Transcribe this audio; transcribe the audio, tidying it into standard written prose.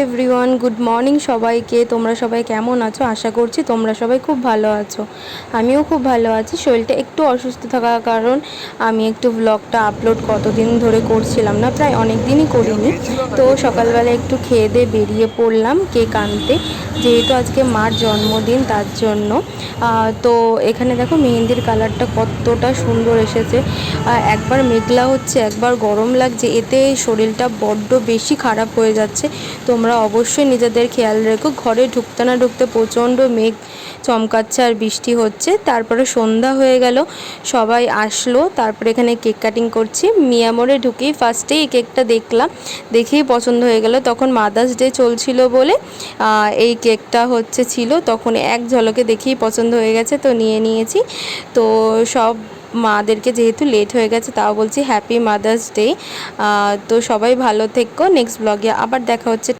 Everyone, good morning সবাইকে। তোমরা সবাই কেমন আছো? আশা করছি তোমরা সবাই খুব ভালো আছো। আমিও খুব ভালো আছি। শরীরটা একটু অসুস্থ থাকার কারণ আমি একটু ব্লগটা আপলোড কতদিন ধরে করছিলাম না, প্রায় অনেক দিনই করিনি। তো সকালবেলা একটু খেয়ে দিয়ে বেরিয়ে পড়লাম কেক আনতে, যেহেতু আজকে মার জন্মদিন তার জন্য। তো এখানে দেখো মেহেন্দির কালারটা কতটা সুন্দর এসেছে। একবার মেঘলা হচ্ছে, একবার গরম লাগছে, এতে শরীরটা বড্ড বেশি খারাপ হয়ে যাচ্ছে। তোমরা অবশ্যই নিজেদের খেয়াল রেখো। ঘরে ঢুকতে না ঢুকতে প্রচণ্ড মেঘ চমকাচ্ছে আর বৃষ্টি হচ্ছে। তারপরে সন্ধ্যা হয়ে গেল, সবাই আসলো, তারপরে এখানে কেক কাটিং করছি। মিয়ামোরে ঢুকেই ফার্স্টেই এই কেকটা দেখলাম, দেখেই পছন্দ হয়ে গেল। তখন মাদার্স ডে চলছিল বলে এই কেকটা ছিল, তখন এক ঝলকে দেখেই পছন্দ হয়ে গেছে, তো নিয়ে নিয়েছি। তো সব মাদেরকে যেহেতু লেট হয়ে গেছে তাও বলছি হ্যাপি মাদার্স ডে। তো সবাই ভালো থেকো। নেক্সট ব্লগে আবার দেখা হচ্ছে।